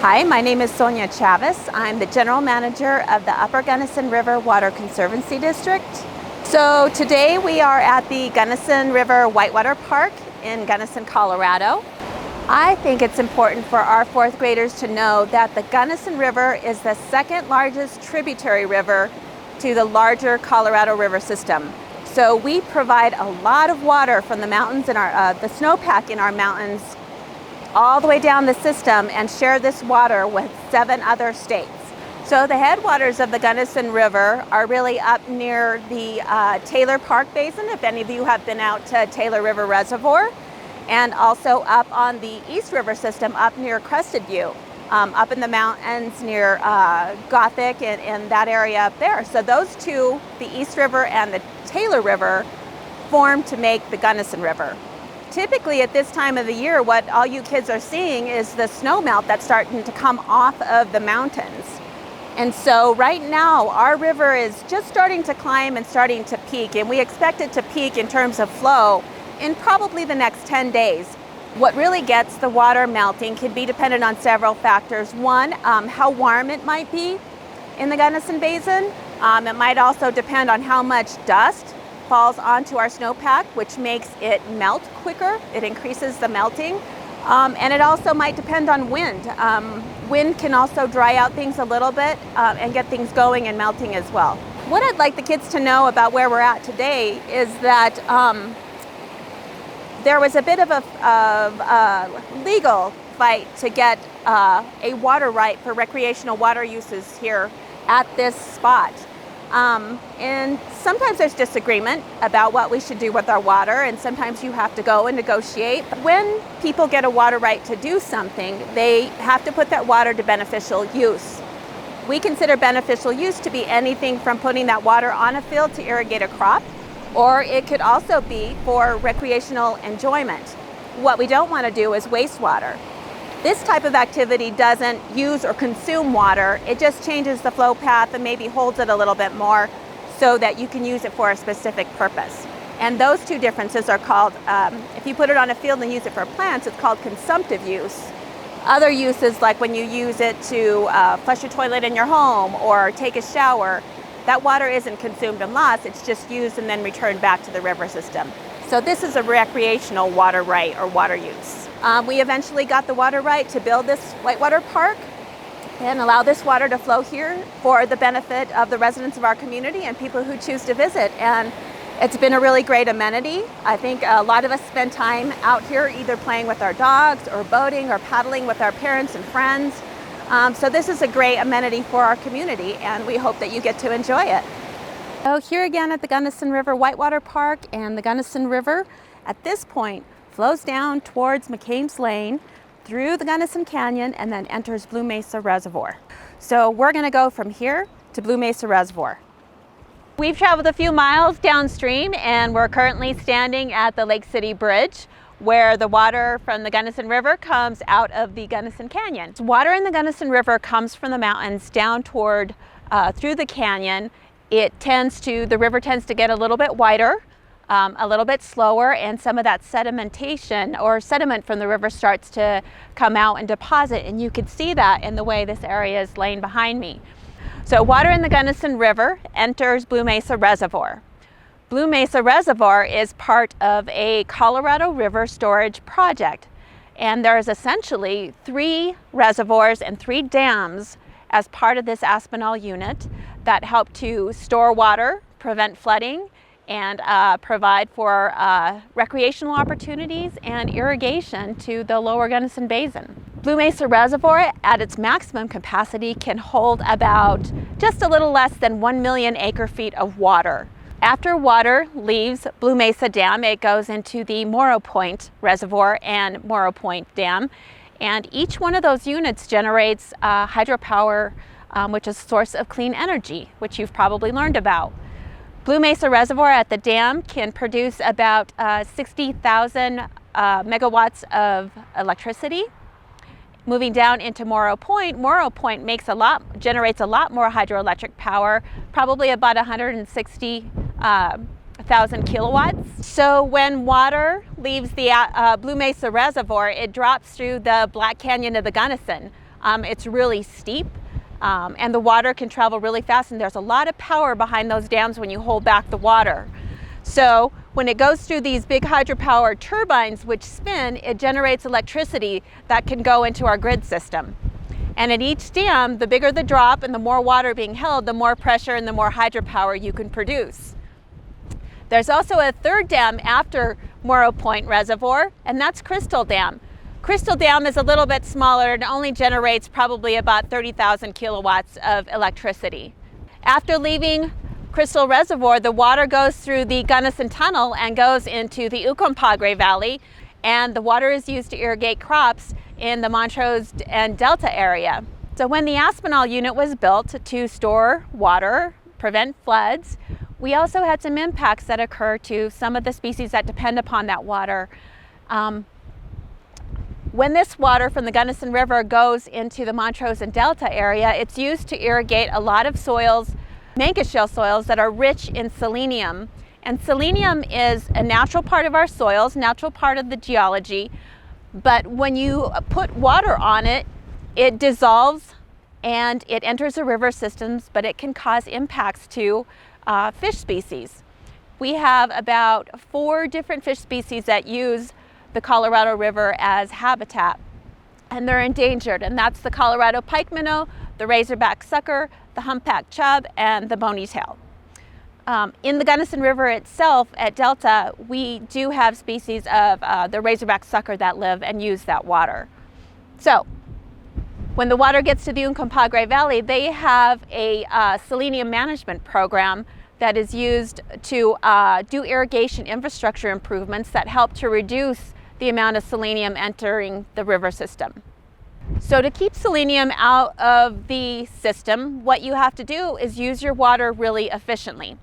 Hi, my name is Sonja Chavez. I'm the General Manager of the Upper Gunnison River Water Conservancy District. So today we are at the Gunnison River Whitewater Park in Gunnison, Colorado. I think it's important for our fourth graders to know that the Gunnison River is the second largest tributary river to the larger Colorado River system. So we provide a lot of water from the mountains in the snowpack in our mountains all the way down the system and share this water with 7 other states. So the headwaters of the Gunnison River are really up near the Taylor Park Basin, if any of you have been out to Taylor River Reservoir, and also up on the East River system up near Crested View, up in the mountains near Gothic and that area up there. So those two, the East River and the Taylor River, form to make the Gunnison River. Typically at this time of the year, what all you kids are seeing is the snow melt that's starting to come off of the mountains. And so right now, our river is just starting to climb and starting to peak, and we expect it to peak in terms of flow in probably the next 10 days. What really gets the water melting can be dependent on several factors. One, how warm it might be in the Gunnison Basin. It might also depend on how much dust falls onto our snowpack, which makes it melt quicker. It increases the melting. And it also might depend on wind. Wind can also dry out things a little bit and get things going and melting as well. What I'd like the kids to know about where we're at today is that there was a bit of a legal fight to get a water right for recreational water uses here at this spot. And sometimes there's disagreement about what we should do with our water, and sometimes you have to go and negotiate. When people get a water right to do something, they have to put that water to beneficial use. We consider beneficial use to be anything from putting that water on a field to irrigate a crop, or it could also be for recreational enjoyment. What we don't want to do is waste water. This type of activity doesn't use or consume water. It just changes the flow path and maybe holds it a little bit more so that you can use it for a specific purpose. And those two differences are called, if you put it on a field and use it for plants, it's called consumptive use. Other uses, like when you use it to flush your toilet in your home or take a shower, that water isn't consumed and lost, it's just used and then returned back to the river system. So this is a recreational water right or water use. We eventually got the water right to build this whitewater park and allow this water to flow here for the benefit of the residents of our community and people who choose to visit. And it's been a really great amenity. I think a lot of us spend time out here either playing with our dogs or boating or paddling with our parents and friends. So this is a great amenity for our community, and we hope that you get to enjoy it. So here again at the Gunnison River Whitewater Park, and the Gunnison River at this point flows down towards McCain's Lane through the Gunnison Canyon and then enters Blue Mesa Reservoir. So we're going to go from here to Blue Mesa Reservoir. We've traveled a few miles downstream and we're currently standing at the Lake City Bridge, where the water from the Gunnison River comes out of the Gunnison Canyon. Water in the Gunnison River comes from the mountains down toward through the canyon. The river tends to get a little bit wider, a little bit slower, and some of that sedimentation or sediment from the river starts to come out and deposit, and you can see that in the way this area is laying behind me. So water in the Gunnison River enters Blue Mesa Reservoir. Blue Mesa Reservoir is part of a Colorado River storage project, and there's essentially 3 reservoirs and 3 dams as part of this Aspinall Unit that help to store water, prevent flooding, and provide for recreational opportunities and irrigation to the lower Gunnison Basin. Blue Mesa Reservoir at its maximum capacity can hold about just a little less than 1 million acre-feet of water. After water leaves Blue Mesa Dam, it goes into the Morrow Point Reservoir and Morrow Point Dam, and each one of those units generates hydropower, which is a source of clean energy, which you've probably learned about. Blue Mesa Reservoir at the dam can produce about 60,000 megawatts of electricity. Moving down into Morrow Point generates a lot more hydroelectric power, probably about 160,000 kilowatts. So when water leaves the Blue Mesa Reservoir, it drops through the Black Canyon of the Gunnison It's really steep, and the water can travel really fast, and there's a lot of power behind those dams when you hold back the water. So when it goes through these big hydropower turbines which spin, it generates electricity that can go into our grid system. And at each dam, the bigger the drop and the more water being held, the more pressure and the more hydropower you can produce. There's also a third dam after Morrow Point Reservoir, and that's Crystal Dam. Crystal Dam is a little bit smaller and only generates probably about 30,000 kilowatts of electricity. After leaving Crystal Reservoir, the water goes through the Gunnison Tunnel and goes into the Uncompahgre Valley, and the water is used to irrigate crops in the Montrose and Delta area. So when the Aspinall Unit was built to store water, prevent floods, we also had some impacts that occur to some of the species that depend upon that water. When this water from the Gunnison River goes into the Montrose and Delta area, it's used to irrigate a lot of soils, mangus shale soils that are rich in selenium. And selenium is a natural part of our soils, natural part of the geology. But when you put water on it, it dissolves and it enters the river systems, but it can cause impacts to fish species. We have about 4 different fish species that use the Colorado River as habitat, and they're endangered, and that's the Colorado pike minnow, the razorback sucker, the humpback chub, and the bony tail. In the Gunnison River itself at Delta, we do have species of the razorback sucker that live and use that water. So when the water gets to the Uncompahgre Valley, they have a selenium management program that is used to do irrigation infrastructure improvements that help to reduce the amount of selenium entering the river system. So to keep selenium out of the system, what you have to do is use your water really efficiently.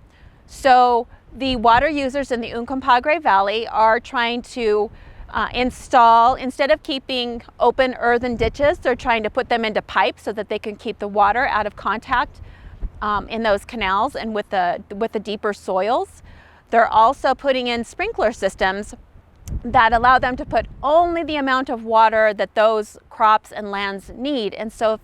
So the water users in the Uncompahgre Valley are trying to install, instead of keeping open earthen ditches, they're trying to put them into pipes so that they can keep the water out of contact in those canals and with the deeper soils. They're also putting in sprinkler systems that allow them to put only the amount of water that those crops and lands need. And so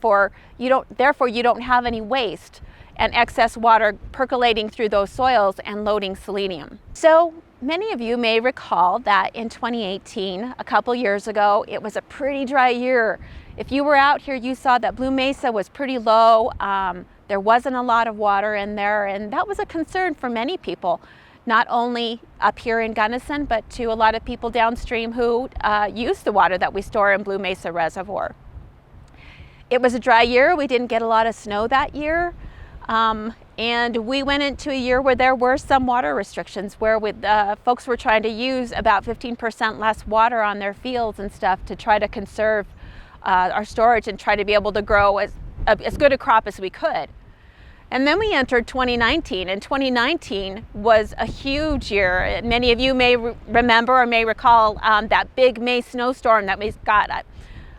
therefore you don't have any waste and excess water percolating through those soils and loading selenium. So many of you may recall that in 2018, a couple years ago, it was a pretty dry year. If you were out here, you saw that Blue Mesa was pretty low. There wasn't a lot of water in there, and that was a concern for many people, not only up here in Gunnison, but to a lot of people downstream who use the water that we store in Blue Mesa Reservoir. It was a dry year. We didn't get a lot of snow that year. And we went into a year where there were some water restrictions, where folks were trying to use about 15% less water on their fields and stuff to try to conserve our storage and try to be able to grow as good a crop as we could. And then we entered 2019, and 2019 was a huge year. Many of you may remember or may recall that big May snowstorm that we got.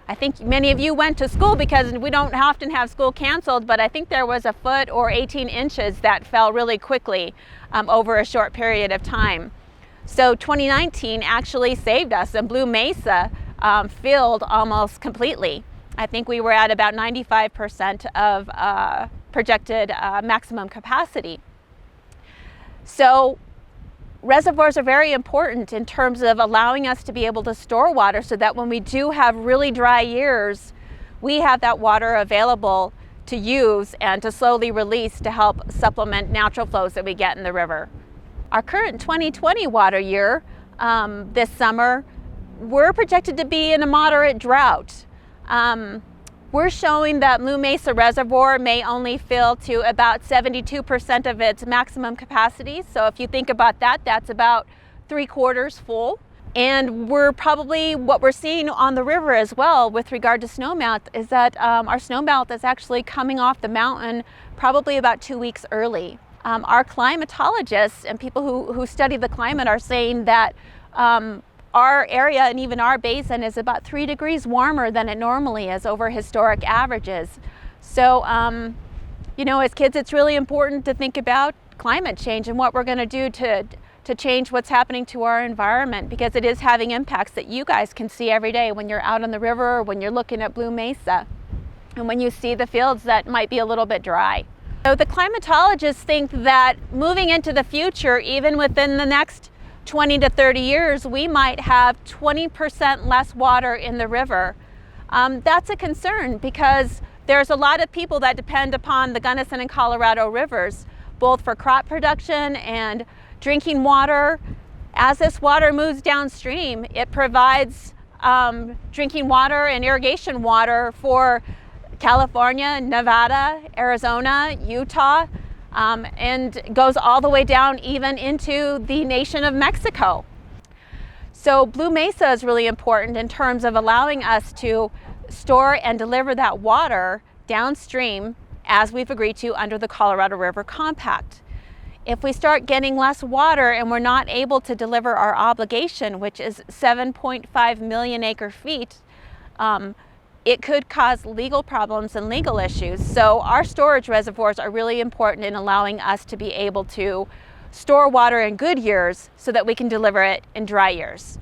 I think many of you went to school because we don't often have school canceled, but I think there was a foot or 18 inches that fell really quickly over a short period of time. So 2019 actually saved us, and Blue Mesa filled almost completely. I think we were at about 95% of projected maximum capacity. So reservoirs are very important in terms of allowing us to be able to store water so that when we do have really dry years, we have that water available to use and to slowly release to help supplement natural flows that we get in the river. Our current 2020 water year, this summer, we're projected to be in a moderate drought. We're showing that Blue Mesa Reservoir may only fill to about 72% of its maximum capacity. So if you think about that, that's about 3/4 full. And what we're seeing on the river as well with regard to snowmelt is that our snowmelt is actually coming off the mountain probably about 2 weeks early. Our climatologists and people who study the climate are saying that our area and even our basin is about 3 degrees warmer than it normally is over historic averages. So, as kids, it's really important to think about climate change and what we're going to do to change what's happening to our environment, because it is having impacts that you guys can see every day when you're out on the river or when you're looking at Blue Mesa. and when you see the fields that might be a little bit dry. So the climatologists think that moving into the future, even within the next 20 to 30 years, we might have 20% less water in the river. That's a concern because there's a lot of people that depend upon the Gunnison and Colorado rivers, both for crop production and drinking water. As this water moves downstream, it provides drinking water and irrigation water for California, Nevada, Arizona, Utah, and goes all the way down even into the nation of Mexico. So Blue Mesa is really important in terms of allowing us to store and deliver that water downstream as we've agreed to under the Colorado River Compact. If we start getting less water and we're not able to deliver our obligation, which is 7.5 million acre feet, it could cause legal problems and legal issues. So our storage reservoirs are really important in allowing us to be able to store water in good years so that we can deliver it in dry years.